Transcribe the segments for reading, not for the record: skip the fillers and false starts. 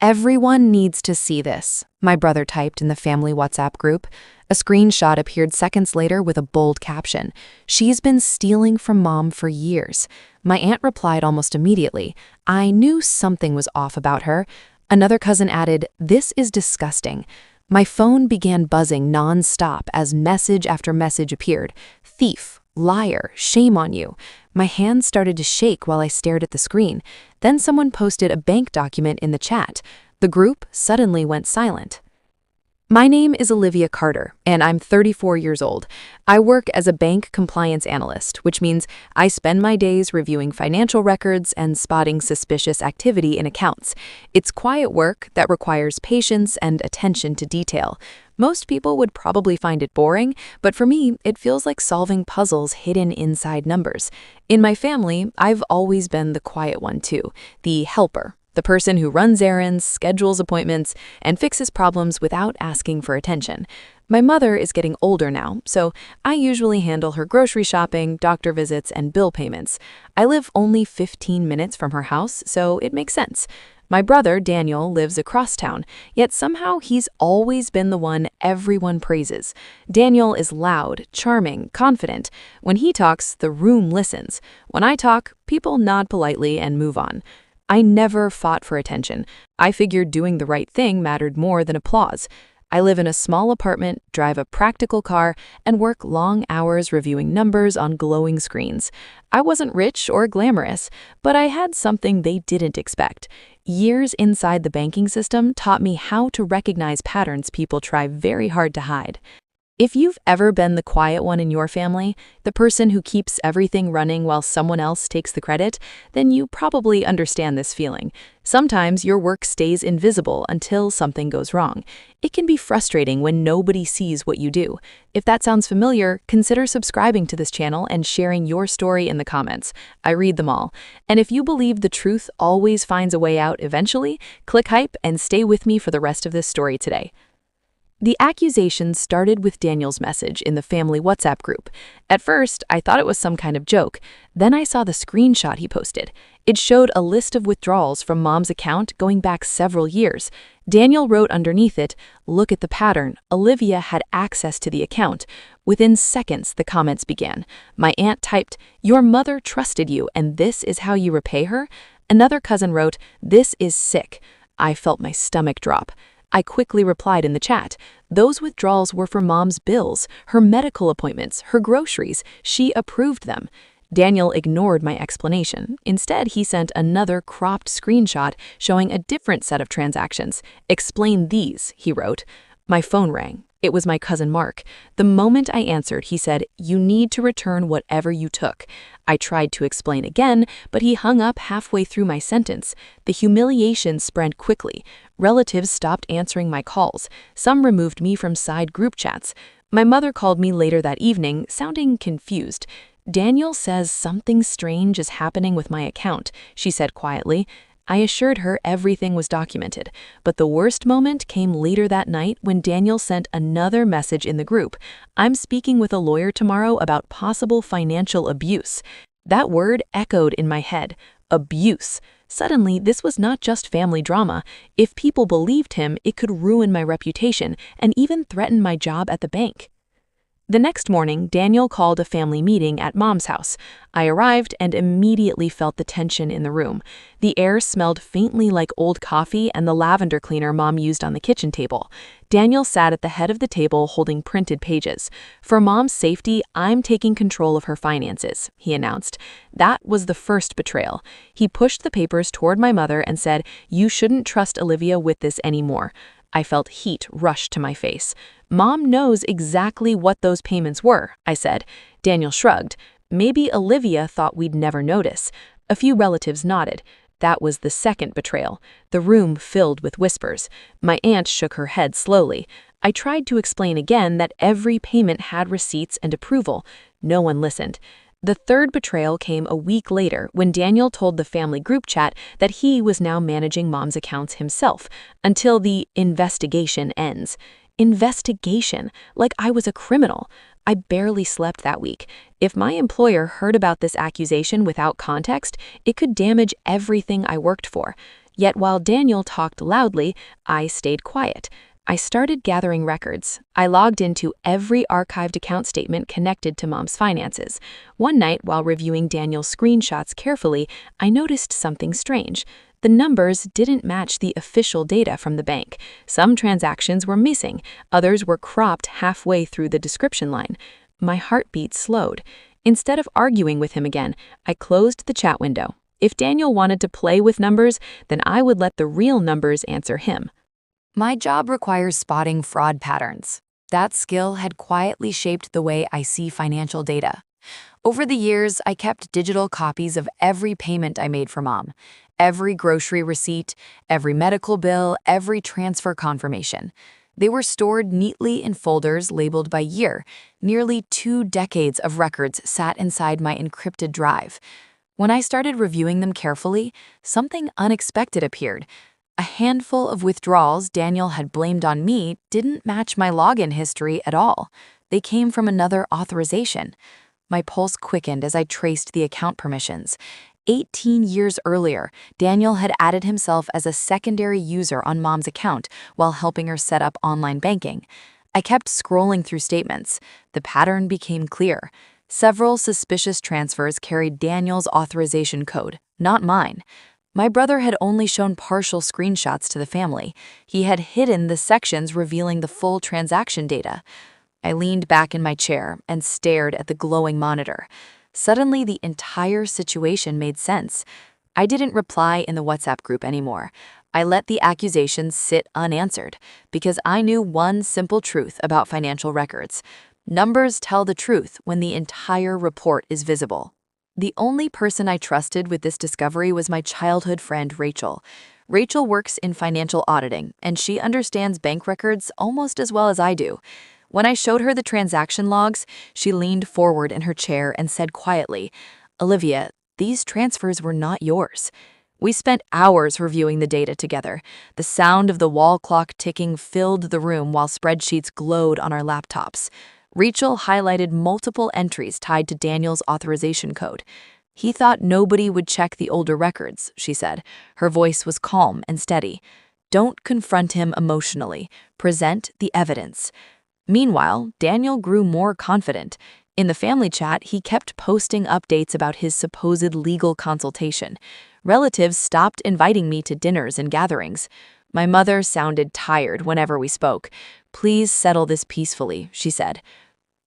Everyone needs to see this, my brother typed in the family WhatsApp group. A screenshot appeared seconds later with a bold caption. She's been stealing from mom for years. My aunt replied almost immediately. I knew something was off about her. Another cousin added, this is disgusting. My phone began buzzing non-stop as message after message appeared. Thief, liar, shame on you. My hands started to shake while I stared at the screen. Then someone posted a bank document in the chat. The group suddenly went silent. My name is Olivia Carter, and I'm 34 years old. I work as a bank compliance analyst, which means I spend my days reviewing financial records and spotting suspicious activity in accounts. It's quiet work that requires patience and attention to detail. Most people would probably find it boring, but for me, it feels like solving puzzles hidden inside numbers. In my family, I've always been the quiet one too, the helper. The person who runs errands, schedules appointments, and fixes problems without asking for attention. My mother is getting older now, so I usually handle her grocery shopping, doctor visits, and bill payments. I live only 15 minutes from her house, so it makes sense. My brother, Daniel, lives across town, yet somehow he's always been the one everyone praises. Daniel is loud, charming, confident. When he talks, the room listens. When I talk, people nod politely and move on. I never fought for attention. I figured doing the right thing mattered more than applause. I live in a small apartment, drive a practical car, and work long hours reviewing numbers on glowing screens. I wasn't rich or glamorous, but I had something they didn't expect. Years inside the banking system taught me how to recognize patterns people try very hard to hide. If you've ever been the quiet one in your family, the person who keeps everything running while someone else takes the credit, then you probably understand this feeling. Sometimes your work stays invisible until something goes wrong. It can be frustrating when nobody sees what you do. If that sounds familiar, consider subscribing to this channel and sharing your story in the comments. I read them all. And if you believe the truth always finds a way out eventually, click hype and stay with me for the rest of this story today. The accusation started with Daniel's message in the family WhatsApp group. At first, I thought it was some kind of joke. Then I saw the screenshot he posted. It showed a list of withdrawals from mom's account going back several years. Daniel wrote underneath it, "Look at the pattern. Olivia had access to the account." Within seconds, the comments began. My aunt typed, "Your mother trusted you, and this is how you repay her?" Another cousin wrote, "This is sick." I felt my stomach drop. I quickly replied in the chat. Those withdrawals were for mom's bills, her medical appointments, her groceries. She approved them. Daniel ignored my explanation. Instead, he sent another cropped screenshot showing a different set of transactions. "Explain these," he wrote. My phone rang. It was my cousin Mark. The moment I answered, he said, "You need to return whatever you took." I tried to explain again, but he hung up halfway through my sentence. The humiliation spread quickly. Relatives stopped answering my calls. Some removed me from side group chats. My mother called me later that evening, sounding confused. "Daniel says something strange is happening with my account," she said quietly. I assured her everything was documented, but the worst moment came later that night when Daniel sent another message in the group. "I'm speaking with a lawyer tomorrow about possible financial abuse." That word echoed in my head. Abuse. Suddenly, this was not just family drama. If people believed him, it could ruin my reputation and even threaten my job at the bank. The next morning, Daniel called a family meeting at mom's house. I arrived and immediately felt the tension in the room. The air smelled faintly like old coffee and the lavender cleaner mom used on the kitchen table. Daniel sat at the head of the table holding printed pages. "For mom's safety, I'm taking control of her finances," he announced. That was the first betrayal. He pushed the papers toward my mother and said, "You shouldn't trust Olivia with this anymore." I felt heat rush to my face. "Mom knows exactly what those payments were," I said. Daniel shrugged. "Maybe Olivia thought we'd never notice." A few relatives nodded. That was the second betrayal. The room filled with whispers. My aunt shook her head slowly. I tried to explain again that every payment had receipts and approval. No one listened. The third betrayal came a week later when Daniel told the family group chat that he was now managing mom's accounts himself until the investigation ends. Investigation, like I was a criminal. I barely slept that week. If my employer heard about this accusation without context, it could damage everything I worked for. Yet while Daniel talked loudly, I stayed quiet. I started gathering records. I logged into every archived account statement connected to Mom's finances. One night, while reviewing Daniel's screenshots carefully, I noticed something strange. The numbers didn't match the official data from the bank. Some transactions were missing, others were cropped halfway through the description line. My heartbeat slowed. Instead of arguing with him again, I closed the chat window. If Daniel wanted to play with numbers, then I would let the real numbers answer him. My job requires spotting fraud patterns. That skill had quietly shaped the way I see financial data. Over the years, I kept digital copies of every payment I made for Mom, every grocery receipt, every medical bill, every transfer confirmation. They were stored neatly in folders labeled by year. Nearly 2 decades of records sat inside my encrypted drive. When I started reviewing them carefully, something unexpected appeared. A handful of withdrawals Daniel had blamed on me didn't match my login history at all. They came from another authorization. My pulse quickened as I traced the account permissions. 18 years earlier, Daniel had added himself as a secondary user on Mom's account while helping her set up online banking. I kept scrolling through statements. The pattern became clear. Several suspicious transfers carried Daniel's authorization code, not mine. My brother had only shown partial screenshots to the family. He had hidden the sections revealing the full transaction data. I leaned back in my chair and stared at the glowing monitor. Suddenly, the entire situation made sense. I didn't reply in the WhatsApp group anymore. I let the accusations sit unanswered because I knew one simple truth about financial records. Numbers tell the truth when the entire report is visible. The only person I trusted with this discovery was my childhood friend, Rachel. Rachel works in financial auditing, and she understands bank records almost as well as I do. When I showed her the transaction logs, she leaned forward in her chair and said quietly, "Olivia, these transfers were not yours." We spent hours reviewing the data together. The sound of the wall clock ticking filled the room while spreadsheets glowed on our laptops. Rachel highlighted multiple entries tied to Daniel's authorization code. "He thought nobody would check the older records," she said. Her voice was calm and steady. "Don't confront him emotionally. Present the evidence." Meanwhile, Daniel grew more confident. In the family chat, he kept posting updates about his supposed legal consultation. Relatives stopped inviting me to dinners and gatherings. My mother sounded tired whenever we spoke. "Please settle this peacefully," she said.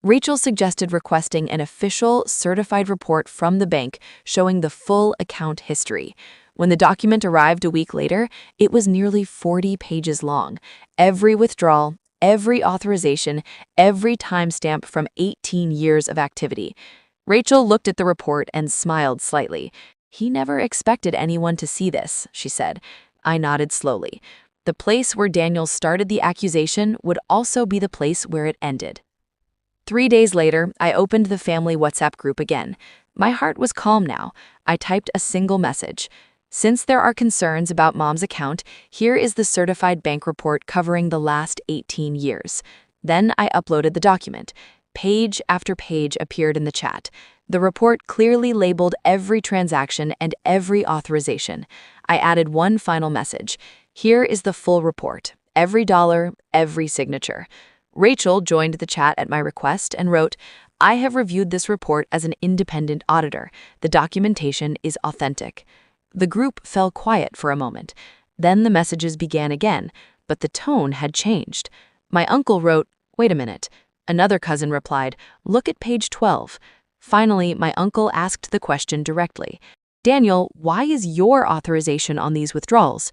Rachel suggested requesting an official, certified report from the bank showing the full account history. When the document arrived a week later, it was nearly 40 pages long. Every withdrawal, every authorization, every timestamp from 18 years of activity. Rachel looked at the report and smiled slightly. "He never expected anyone to see this," she said. I nodded slowly. The place where Daniel started the accusation would also be the place where it ended. 3 days later, I opened the family WhatsApp group again. My heart was calm now. I typed a single message. "Since there are concerns about Mom's account, here is the certified bank report covering the last 18 years. Then I uploaded the document. Page after page appeared in the chat. The report clearly labeled every transaction and every authorization. I added one final message. "Here is the full report. Every dollar, every signature." Rachel joined the chat at my request and wrote, "I have reviewed this report as an independent auditor. The documentation is authentic." The group fell quiet for a moment. Then the messages began again, but the tone had changed. My uncle wrote, "Wait a minute." Another cousin replied, "Look at page 12. Finally, my uncle asked the question directly. "Daniel, why is your authorization on these withdrawals?"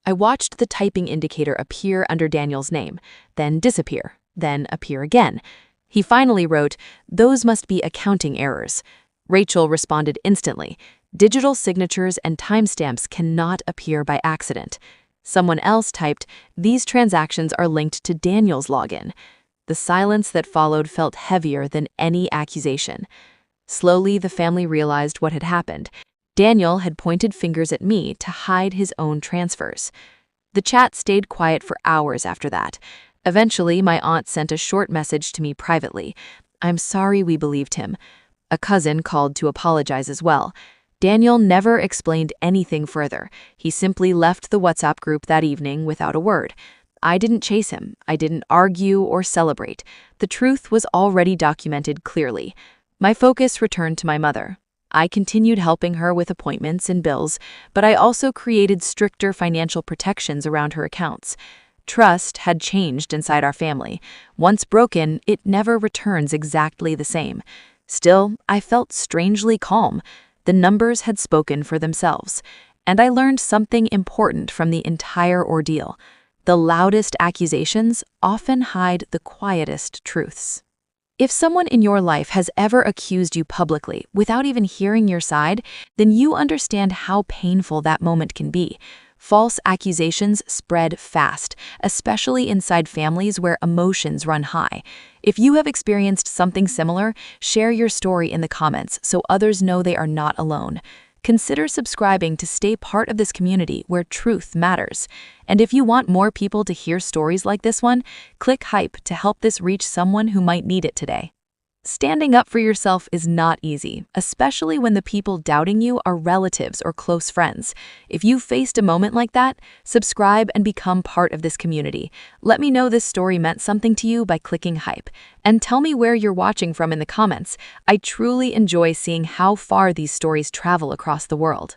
I watched the typing indicator appear under Daniel's name, then disappear, then appear again. He finally wrote, "Those must be accounting errors." Rachel responded instantly, "Digital signatures and timestamps cannot appear by accident." Someone else typed, "These transactions are linked to Daniel's login." The silence that followed felt heavier than any accusation. Slowly, the family realized what had happened. Daniel had pointed fingers at me to hide his own transfers. The chat stayed quiet for hours after that. Eventually, my aunt sent a short message to me privately. "I'm sorry we believed him." A cousin called to apologize as well. Daniel never explained anything further. He simply left the WhatsApp group that evening without a word. I didn't chase him. I didn't argue or celebrate. The truth was already documented clearly. My focus returned to my mother. I continued helping her with appointments and bills, but I also created stricter financial protections around her accounts. Trust had changed inside our family. Once broken, it never returns exactly the same. Still, I felt strangely calm. The numbers had spoken for themselves, and I learned something important from the entire ordeal. The loudest accusations often hide the quietest truths. If someone in your life has ever accused you publicly without even hearing your side, then you understand how painful that moment can be. False accusations spread fast, especially inside families where emotions run high. If you have experienced something similar, share your story in the comments so others know they are not alone. Consider subscribing to stay part of this community where truth matters. And if you want more people to hear stories like this one, click hype to help this reach someone who might need it today. Standing up for yourself is not easy, especially when the people doubting you are relatives or close friends. If you faced a moment like that, subscribe and become part of this community. Let me know this story meant something to you by clicking hype. And tell me where you're watching from in the comments. I truly enjoy seeing how far these stories travel across the world.